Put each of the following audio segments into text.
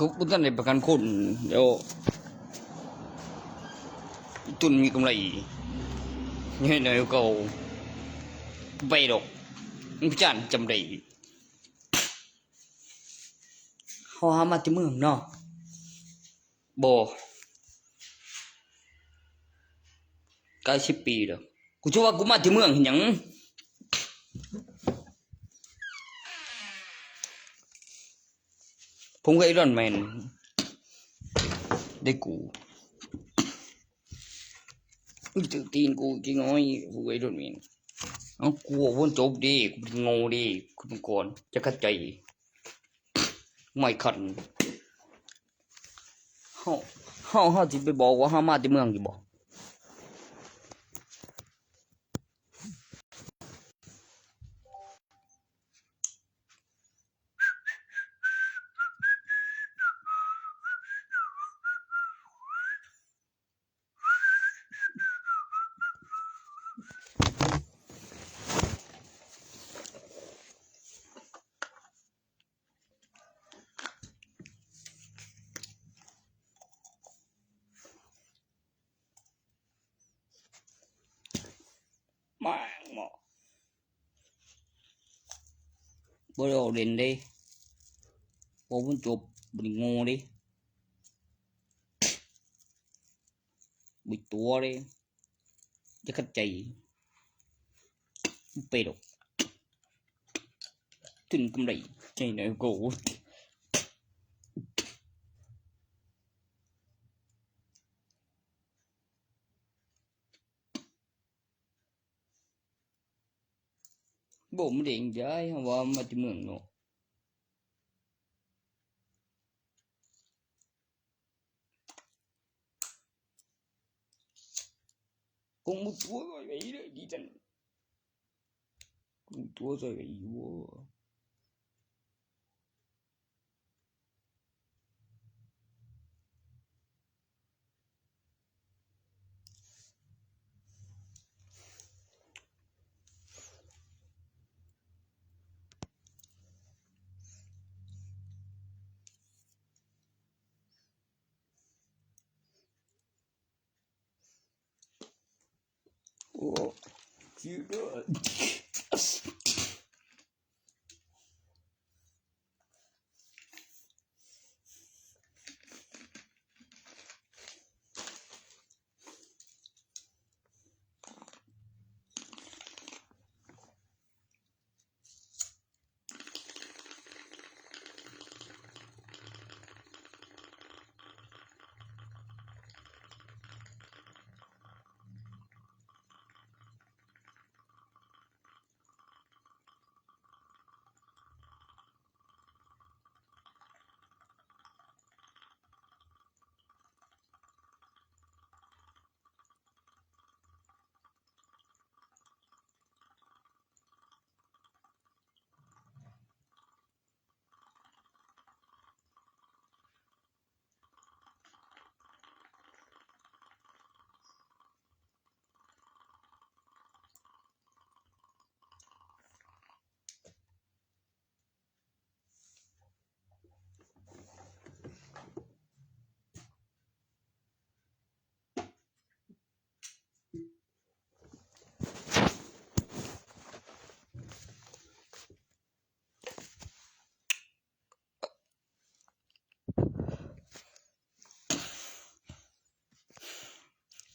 ก็บ่ทันได้ประกันคนเดี๋ยวทุนมีกำไรเงินน้อยก็ไปดอกมันจานจำได้เฮาหามาที่เมืองเนาะบ่ใกล้10 ปีแล้วกูจะว่ากูมาที่เมืองเฮ็ดหยังผมก็ไอรอนแมนได้กูตึกตีนกูจริงน้อยกูไอรอนแมนเอากูวนจบดิกูเป็นโง่ดิกูเป็นก่อนจะเข้าใจไม่คันเฮาสิไปบอกว่าเฮามาที่เมืองอยู่บ่มาหมอบ่ได้ออกเด่นเด้บ่มันจบบ่ได้โง่เด้บ่ตัวเด้จะเข้าใจไปดอกถึงกำไรใจน้อยกูบ่มันได้ย้ายเฮาว่ามาที่เมืองเนาะcũng một túa rồi vậy đấy đi chân cũng túa rồi vậy vô ô chưa được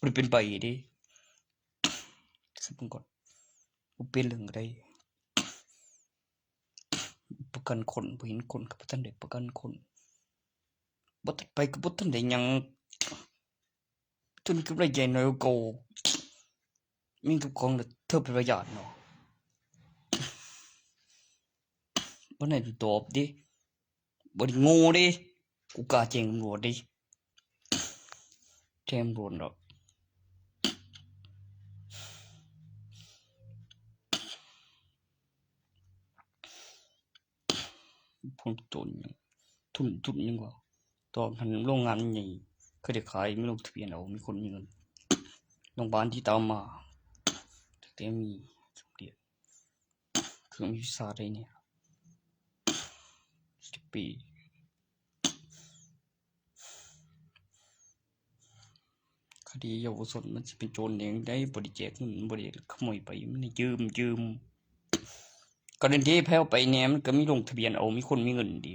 มันเป็นไปดิสักก่อนบ่เป็นเรื่องใดประกันคนบ่เห็นคนก็บ่ทันได้ประกันคนบ่ทันไปก็บ่ทันได้หยังจนกำไรใหญ่น้อยกว่ามีกับของเธอเป็นประหยัดเนาะบ่ได้ตอบดิบ่ได้โง่ดิกูกล้าแจ้งตำรวจดิแจ้งตำรวจดอกผมทุนยังว่าตอนนั้นโรงงานใหญ่เคยได้ขายไม่ลงทะเบียนเอามีคนมีเงินโรงพยาบาลที่ตามมาแต่มีสมเด็จเครื่องวิชาได้เนี่ย10 ปี ดีเยาวชนมันสิเป็นโจรเองได้บ่ได้แจกเงินบ่ได้ขโมยไปมันยืมกรณีที่แพ้วไปแหน่มันก็มีลงทะเบียนเอามีคนมีเงินดี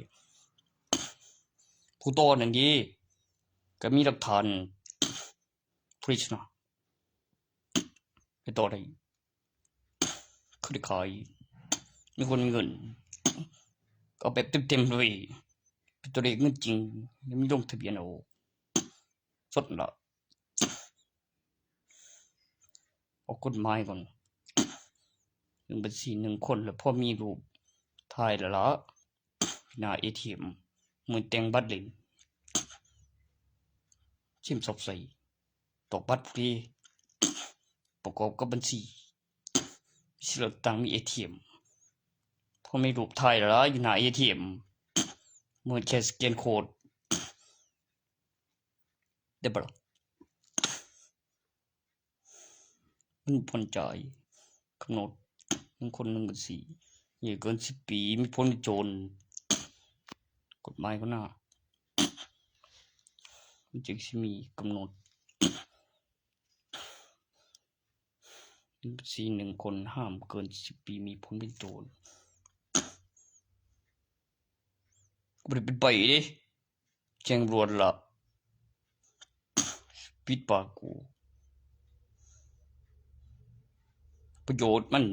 ผู้ต่อนั่นดีก็มีหลักฐานพริชนะไปต่อได้คือได้ขายมีคนมีเงินก็เอาแบบเต็มๆเลยเป็นตัวเลขเงินจริงแล้วมีลงทะเบียนเอาสดละเอากฎหมายก่อน1บัญชี1คนแล้วพอมีรูปถ่ายแล้วล่ะหน้า ATM เหมือนแต่งบัตรเล่นชิมซอกใส่ตอกบัตรพอดีประกอบกับบัญชีสิเลือกตั้งมี ATM พอมีรูปถ่ายแล้วล่ะอยู่หน้า ATM เหมือนแค่สแกนโค้ดได้บ่ล่ะมันผ่อนจ่ายกำหนด1คน1บัญชีอย่าเกิน10 ปีมีพ้นโจรกฎหมายก็น่ามันจึงสิมีกำหนดบัญชี1คนห้ามเกิน10 ปีมีพ้นเป็นโจรบ่ได้เป็นใบเด้แจ้งตำรวจล่ะปิดปากกูประโยชน์มัน